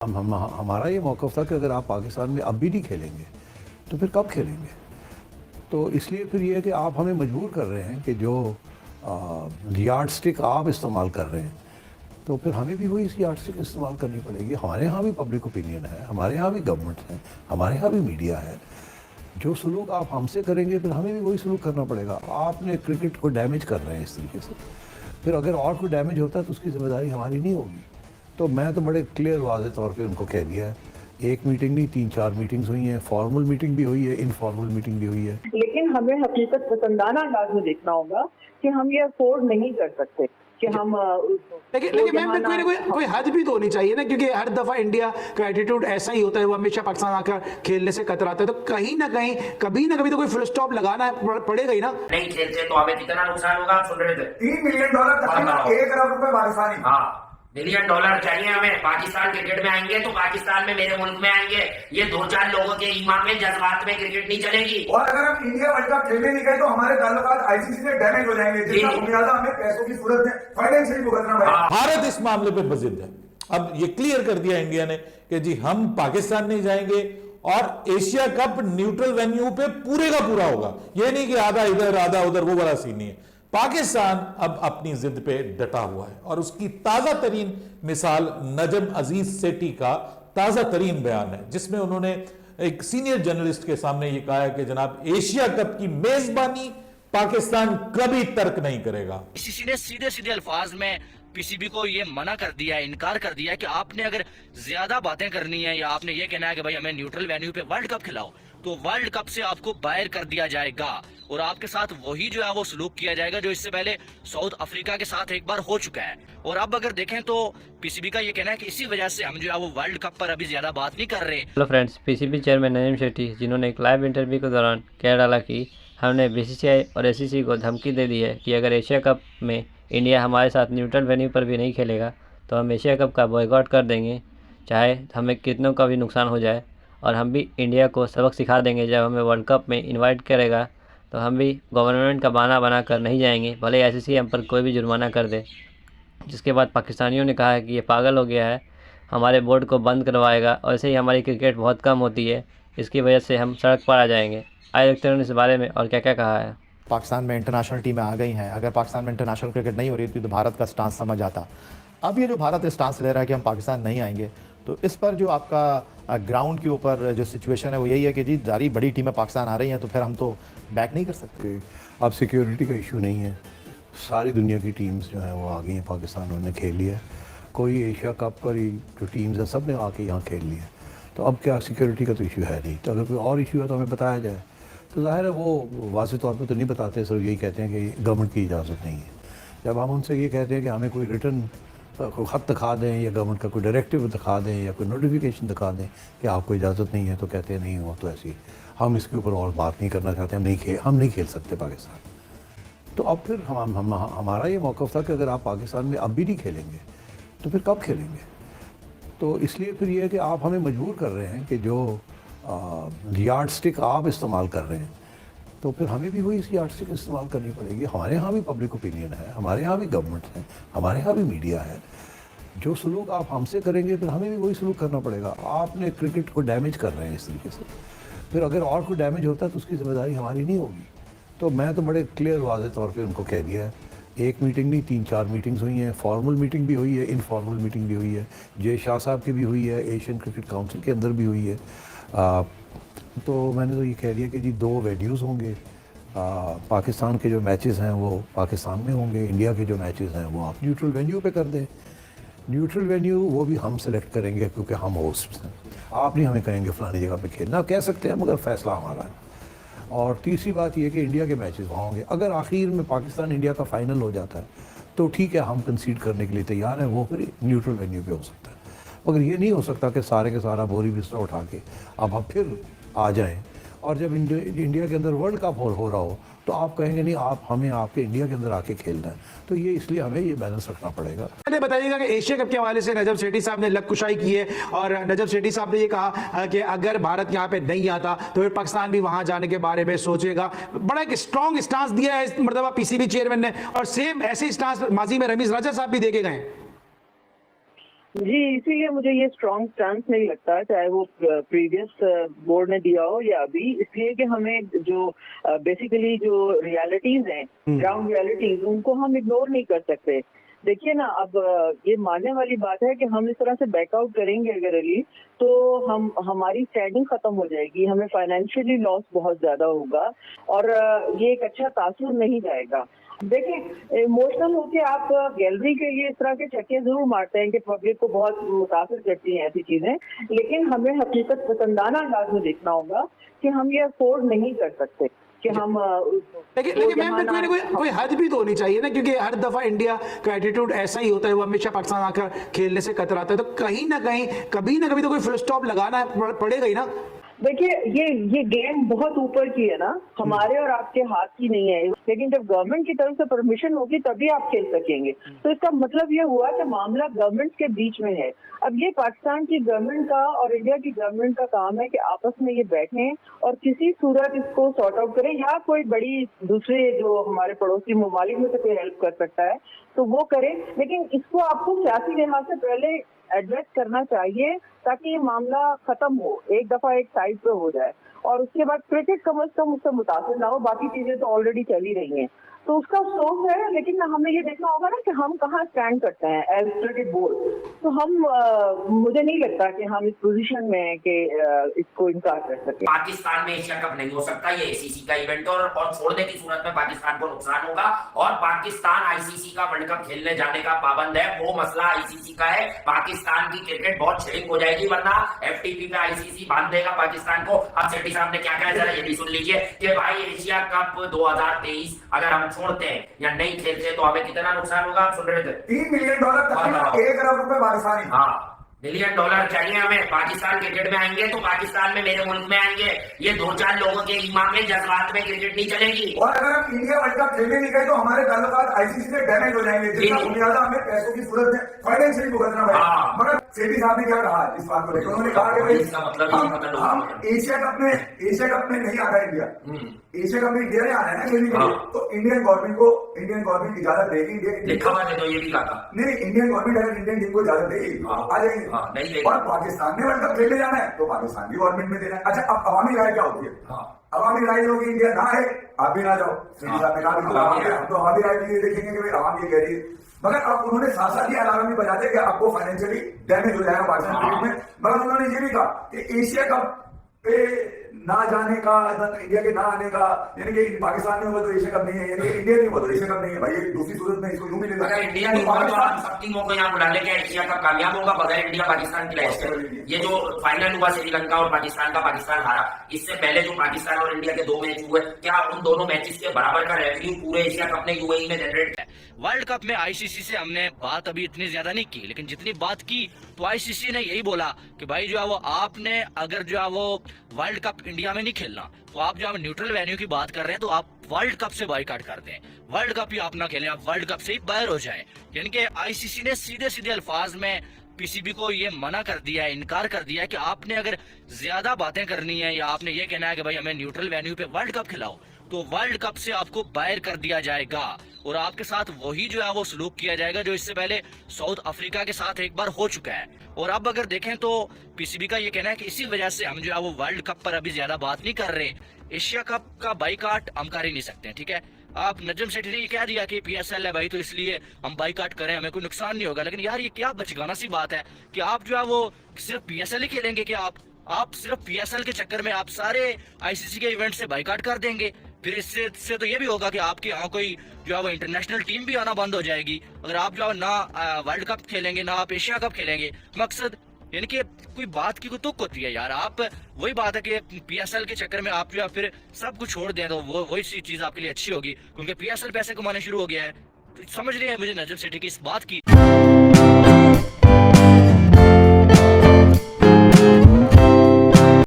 हमारा ये मौक़िफ़ था कि अगर आप पाकिस्तान में अब भी नहीं खेलेंगे तो फिर कब खेलेंगे। तो इसलिए फिर ये है कि आप हमें मजबूर कर रहे हैं कि जो यार्ड स्टिक आप इस्तेमाल कर रहे हैं तो फिर हमें भी वही यार्ड स्टिक इस्तेमाल करनी पड़ेगी। हमारे यहाँ भी पब्लिक ओपिनियन है, हमारे यहाँ भी गवर्नमेंट है, हमारे यहाँ भी मीडिया है। जो सलूक आप हमसे करेंगे फिर हमें भी वही सलूक करना पड़ेगा। आपने क्रिकेट को डैमेज कर रहे हैं इस तरीके से, फिर अगर और कोई डैमेज होता है तो उसकी जिम्मेदारी हमारी नहीं होगी। तो मैं तो बड़े क्लियर वाज़ेह तौर पे उनको कह दिया है। एक मीटिंग नहीं, 3-4 मीटिंग्स हुई हैं, फॉर्मल मीटिंग भी हुई है, इनफॉर्मल मीटिंग भी हुई है। लेकिन हमें हकीकत पसंदाना अंदाज में देखना होगा कि हम ये अफोर्ड नहीं कर सकते कि हम लेकिन मैम कोई ना कोई हद भी तो होनी चाहिए ना, क्योंकि हर दफा इंडिया का एटीट्यूड ऐसा ही होता है, वो हमेशा पाकिस्तान आकर खेलने से कतराता है। तो कहीं ना कहीं कभी ना कभी तो कोई फुल स्टॉप लगाना पड़ेगा ही ना। नहीं खेलते तो हमें कितना नुकसान होगा आप सुन रहे थे। $3 मिलियन तकरीबन 1 अरब रुपए पाकिस्तानी। हाँ, $1 बिलियन चाहिए हमें। पाकिस्तान क्रिकेट में आएंगे तो पाकिस्तान में, मेरे मुल्क में आएंगे। ये 2-4 लोगों के ईमान में, जज्बात में क्रिकेट नहीं चलेगी। और अगर हम इंडिया वर्ल्ड कप खेलने नहीं गए तो हमारे ताल्लुकात आईसीसी से डैमेज हो जाएंगे, जिसका बुनियादा हमें पैसों की सूरत में फाइनेंशियली भुगतना पड़ेगा। भारत इस मामले पे बजिद है। अब ये क्लियर कर दिया इंडिया ने कि जी हम पाकिस्तान नहीं जाएंगे और एशिया कप न्यूट्रल वेन्यू पे पूरे का पूरा होगा। ये नहीं कि आधा इधर आधा उधर, वो बड़ा सीन नहीं है। पाकिस्तान अब अपनी जिद पे डटा हुआ है और उसकी ताजा तरीन मिसाल नजम अजीज सेठी का ताजा तरीन बयान है, जिसमें उन्होंने एक सीनियर जर्नलिस्ट के सामने ये कहा है कि जनाब एशिया कप की मेजबानी पाकिस्तान कभी तर्क नहीं करेगा। आईसीसी ने सीधे सीधे अल्फाज में पीसीबी को ये मना कर दिया है, इनकार कर दिया है कि आपने अगर ज्यादा बातें करनी है या आपने ये कहना है कि भाई हमें न्यूट्रल वेन्यू पे वर्ल्ड कप खिलाओ, तो वर्ल्ड कप से आपको बाहर कर दिया जाएगा और आपके साथ वही जो है वो सलूक किया जाएगा जो इससे पहले साउथ अफ्रीका के साथ एक बार हो चुका है। और अब अगर देखें तो पीसीबी का ये कहना है कि इसी वजह से हम जो है वो वर्ल्ड कप पर अभी ज्यादा बात नहीं कर रहे। Hello friends, PCB chairman Najam Sethi, जिन्होंने एक लाइव इंटरव्यू के दौरान कह डाला कि हमने बीसीसीआई और एसीसी को धमकी दे दी है कि अगर एशिया कप में इंडिया हमारे साथ न्यूट्रल वेन्यू पर भी नहीं खेलेगा तो हम एशिया कप का बॉयकॉट कर देंगे, चाहे हमें कितनों का भी नुकसान हो जाए। और हम भी इंडिया को सबक सिखा देंगे, जब हमें वर्ल्ड कप में इनवाइट करेगा तो हम भी गवर्नमेंट का बहाना बना कर नहीं जाएंगे, भले आईसीसी हम पर कोई भी जुर्माना कर दे। जिसके बाद पाकिस्तानियों ने कहा है कि ये पागल हो गया है, हमारे बोर्ड को बंद करवाएगा और ऐसे ही हमारी क्रिकेट बहुत कम होती है, इसकी वजह से हम सड़क पर आ जाएंगे। आए देखते हैं इस बारे में और क्या क्या कहा है। पाकिस्तान में इंटरनेशनल टीमें आ गई हैं, अगर पाकिस्तान में इंटरनेशनल क्रिकेट नहीं हो रही थी तो भारत का स्टांस समझ आता। अब ये जो भारत स्टांस ले रहा है कि हम पाकिस्तान नहीं आएंगे, तो इस पर जो आपका ग्राउंड के ऊपर जो सिचुएशन है वो यही है कि जी सारी बड़ी टीमें पाकिस्तान आ रही हैं तो फिर हम तो बैक नहीं कर सकते। अब सिक्योरिटी का इशू नहीं है, सारी दुनिया की टीम्स जो हैं वो आ गई हैं पाकिस्तान, उन्होंने खेल लिया है। कोई एशिया कप पर ही जो टीम्स हैं सब ने आके यहाँ खेल लिया, तो अब क्या सिक्योरिटी का तो इशू है नहीं। तो अगर कोई और इशू है तो हमें बताया जाए। तो ज़ाहिर है वो वाज़ेह तौर पर तो नहीं बताते, सिर्फ यही कहते हैं कि गवर्नमेंट की इजाज़त नहीं है। जब हम उनसे ये कहते हैं कि हमें कोई रिटर्न कोई ख़त दिखा दें या गवर्नमेंट का कोई डायरेक्टिव दिखा दें या कोई नोटिफिकेशन दिखा दें कि आपको इजाज़त नहीं है, तो कहते हैं नहीं हो तो ऐसी हम इसके ऊपर और बात नहीं करना चाहते, हम नहीं खेल सकते पाकिस्तान। तो अब फिर हमारा ये मौक़िफ़ था कि अगर आप पाकिस्तान में अब भी नहीं खेलेंगे तो फिर कब खेलेंगे। तो इसलिए फिर ये है कि आप हमें मजबूर कर रहे हैं कि जो यार्ड स्टिक आप इस्तेमाल कर रहे हैं तो फिर हमें भी वही यार्ड स्टिक इस्तेमाल करनी पड़ेगी। हमारे यहाँ भी पब्लिक ओपिनियन है, हमारे यहाँ भी गवर्नमेंट है, हमारे यहाँ भी मीडिया है। जो सलूक आप हमसे करेंगे फिर हमें भी वही सलूक करना पड़ेगा। आपने क्रिकेट को डैमेज कर रहे हैं इस तरीके से, फिर अगर और कोई डैमेज होता है तो उसकी जिम्मेदारी हमारी नहीं होगी। तो मैं तो बड़े क्लियर वाज़ेह तौर पे उनको कह दिया है। एक मीटिंग नहीं, 3-4 मीटिंग्स हुई हैं, फॉर्मल मीटिंग भी हुई है, इनफॉर्मल मीटिंग भी हुई है। जय शाह साहब की भी हुई है, एशियन क्रिकेट काउंसिल के अंदर भी हुई है। तो मैंने तो ये कह दिया कि जी 2 वेन्यूज़ होंगे। पाकिस्तान के जो मैचेस हैं वो पाकिस्तान में होंगे, इंडिया के जो मैचेस हैं वो आप न्यूट्रल वेन्यू पे कर दें। न्यूट्रल वेन्यू वो भी हम सेलेक्ट करेंगे क्योंकि हम होस्ट हैं। आप नहीं हमें कहेंगे फ़लानी जगह पे खेलना, कह सकते हैं मगर फ़ैसला हमारा है। और तीसरी बात ये कि इंडिया के मैचेस वहाँ होंगे। अगर आखिर में पाकिस्तान इंडिया का फ़ाइनल हो जाता है तो ठीक है, हम कंसीड करने के लिए तैयार हैं, वो फिर न्यूट्रल वेन्यू पे हो सकता है। मगर ये नहीं हो सकता कि सारे के सारा बोरी बिस्तर उठा के अब हम फिर आ जाएं और जब इंडिया के अंदर वर्ल्ड कप हो रहा हो तो आप कहेंगे नहीं, आप हमें आपके इंडिया के अंदर आके खेलना है। तो ये इसलिए हमें ये बैलेंस रखना पड़ेगा। बताइएगा कि एशिया कप के हवाले से नजम सेठी साहब ने लककुशाई की है और नजम सेठी साहब ने ये कहा कि अगर भारत यहाँ पे नहीं आता तो फिर पाकिस्तान भी वहां जाने के बारे में सोचेगा। बड़ा एक स्ट्रॉन्ग स्टांस दिया है इस मरतबा पीसीबी चेयरमैन ने, और सेम ऐसे स्टांस माजी में रमीज राजा साहब भी देके गए। जी, इसीलिए मुझे ये स्ट्रॉन्ग स्टैंड नहीं लगता, चाहे वो प्रीवियस बोर्ड ने दिया हो या अभी, इसलिए कि हमें जो बेसिकली जो रियलिटीज हैं, ग्राउंड रियलिटीज, उनको हम इग्नोर नहीं कर सकते। देखिए ना, अब ये मानने वाली बात है कि हम इस तरह से बैकआउट करेंगे अगर अली, तो हमारी स्टैंडिंग खत्म हो जाएगी, हमें फाइनेंशियली लॉस बहुत ज्यादा होगा और ये एक अच्छा तासुर नहीं जाएगा। देखिए, इमोशनल होके आप गैलरी के लिए इस तरह के चक्के जरूर मारते हैं कि पब्लिक को बहुत मुतासिर करती हैं ऐसी चीजें, लेकिन हमें हकीकत पसंदाना अंदाज में देखना होगा कि हम ये अफोर्ड नहीं कर सकते कि हम लेकिन मैम कोई हद भी तो होनी चाहिए ना, क्योंकि हर दफा इंडिया का एटीट्यूड ऐसा ही होता है, वो हमेशा पाकिस्तान आकर खेलने से कतराता है, तो कहीं ना कहीं कभी ना कभी तो कोई फुल स्टॉप लगाना पड़ेगा ही ना। देखिए, ये गेम बहुत ऊपर की है ना, हमारे और आपके हाथ की नहीं है, लेकिन जब गवर्नमेंट की तरफ से परमिशन होगी तभी आप खेल सकेंगे। तो इसका मतलब ये हुआ कि मामला गवर्नमेंट के बीच में है। अब ये पाकिस्तान की गवर्नमेंट का और इंडिया की गवर्नमेंट का काम है कि आपस में ये बैठें और किसी सूरत इसको सॉर्ट आउट करें, या कोई बड़ी दूसरे जो हमारे पड़ोसी ममालिक में से कोई हेल्प कर सकता है तो वो करें, लेकिन इसको आपको सियासी लिहाज से पहले एड्रेस करना चाहिए ताकि ये मामला खत्म हो, एक दफा एक साइड पे हो जाए, और उसके बाद क्रिकेट कम से कम उससे मुतासिर ना हो, बाकी चीजें तो ऑलरेडी चल ही रही हैं। तो उसका सोच है, लेकिन हमें ये देखना होगा ना कि हम कहाँ स्टैंड करते हैं एज क्रिकेट बोर्ड। तो हम मुझे नहीं लगता कि हम इस पोजीशन में हैं कि इसको इनकार कर सके। पाकिस्तान में एशिया कप नहीं हो सकता, ये एसीसी का इवेंट और छोड़ने की सूरत में पाकिस्तान को नुकसान होगा, और पाकिस्तान आईसीसी का वर्ल्ड कप खेलने जाने का पाबंद है, वो मसला आईसीसी का है। पाकिस्तान की क्रिकेट बहुत श्रिंक हो जाएगी, वरना एफटीपी पे आईसीसी बांध देगा पाकिस्तान को। अब सेठी साहब ने क्या कहा, जरा ये भी सुन लीजिए कि भाई एशिया कप 2023 अगर हम छोड़ते हैं या नहीं खेलते तो हमें कितना नुकसान होगा, आप सुन रहे थे, $3 मिलियन, 1 अरब रुपए पाकिस्तानी। हाँ, $1 मिलियन चाहिए हमें। पाकिस्तान क्रिकेट में आएंगे तो पाकिस्तान में मेरे मुल्क में आएंगे, ये 2-4 लोगों के ईमान में जज्बात में क्रिकेट नहीं चलेगी। और अगर हम इंडिया वर्ल्ड कप खेलने नहीं गए तो हमारे ताल्लुकात आईसीसी से डैमेज हो जाएंगे, जिसका बुनियादा हमें पैसों की सूरत में फाइनेंशियली भुगतना पड़ेगा। मगर सेठी साहब ने क्या कहा इस बात को लेकर, उन्होंने कहा कि भाई इसका मतलब हम एशिया कप में नहीं आ रहा इंडिया, एशिया कप में इंडिया ने आना है ना खेलने के लिए, तो इंडियन गवर्नमेंट इजाजत देगी। लिखा हुआ है तो ये भी कहा, नहीं, इंडियन गवर्नमेंट अगर इंडियन टीम को इजाजत देगी आ जाएंगे। और पाकिस्तान ने वर्ल्ड कप खेलने जाना है तो पाकिस्तान भी गवर्नमेंट में देना है। अच्छा, अब अवामी राय क्या होती है? अवामी राय होगी इंडिया ना है, आप भी ना जाओ। हम तो अवामी राय भी देखेंगे कि भाई अवाम ये कह रही है, मगर अब उन्होंने साथ साथ ये अलार्म भी बजा दिया कि आपको फाइनेंशियली डैमेज हो जाएगा पाकिस्तान क्रिकेट में। मगर उन्होंने ये भी कहा कि एशिया कप पे ना जाने का, इंडिया के ना आने का, यानी कि पाकिस्तान में हुआ तो एशिया कप नहीं है, यानी कि इंडिया नहीं हुआ तो एशिया कप नहीं है। भाई ये दूसरी सूरत में इसको यूं भी अगर इंडिया नहीं हुआ तो आप सब टीमों को यहाँ बुला लेके एशिया कप कामयाब होगा बगैर इंडिया पाकिस्तान की लैच से। ये जो फाइनल हुआ श्रीलंका और पाकिस्तान का, पाकिस्तान हारा, इससे पहले जो पाकिस्तान और इंडिया के 2 मैच हुए, क्या उन दोनों मैचेस के बराबर का रेवेन्यू पूरे एशिया कप ने यूएई में जनरेट किया? वर्ल्ड कप में आईसीसी से हमने बात अभी इतनी ज्यादा नहीं की, लेकिन जितनी बात की तो आईसीसी ने यही बोला कि भाई जो है वो आपने अगर जो है वो वर्ल्ड कप इंडिया में नहीं खेलना तो आप जो है न्यूट्रल वेन्यू की बात कर रहे हैं तो आप वर्ल्ड कप से बायकॉट कर दें, वर्ल्ड कप ही आप ना खेलें, आप वर्ल्ड कप से ही बाहर हो जाएं। यानी कि आईसीसी ने सीधे सीधे अल्फाज में पीसीबी को ये मना कर दिया है, इनकार कर दिया है कि आपने अगर ज्यादा बातें करनी है या आपने ये कहना है कि भाई हमें न्यूट्रल वेन्यू पे वर्ल्ड कप खिलाओ तो वर्ल्ड कप से आपको बाहर कर दिया जाएगा और आपके साथ वही जो है वो सलूक किया जाएगा जो इससे पहले साउथ अफ्रीका के साथ एक बार हो चुका है। और अब अगर देखें तो पीसीबी का ये कहना है कि इसी वजह से हम जो है वो वर्ल्ड कप पर अभी ज्यादा बात नहीं कर रहे, एशिया कप का बाइकाट हम कर ही नहीं सकते, ठीक है। आप नजम सेठी ने ये कह दिया कि पीएसएल है भाई तो इसलिए हम बाइकाट करें, हमें कोई नुकसान नहीं होगा, लेकिन यार ये क्या बचगाना सी बात है कि आप जो है वो सिर्फ पीएसएल ही खेलेंगे, कि आप सिर्फ पीएसएल के चक्कर में आप सारे आईसीसी के इवेंट से बाइकाट कर देंगे। फिर इससे तो ये भी होगा कि आपके यहाँ कोई जो है वो इंटरनेशनल टीम भी आना बंद हो जाएगी अगर आप जो है ना वर्ल्ड कप खेलेंगे ना आप एशिया कप खेलेंगे। मकसद यानी कि कोई बात की कोई तुक होती है यार, आप वही बात है कि पीएसएल के चक्कर में आप जो है फिर सब कुछ छोड़ दें तो वही सी चीज आपके लिए अच्छी होगी, क्योंकि पीएसएल पैसे कमाने शुरू हो गया है। तो समझ रहे हैं मुझे नजम सेठी की इस बात की।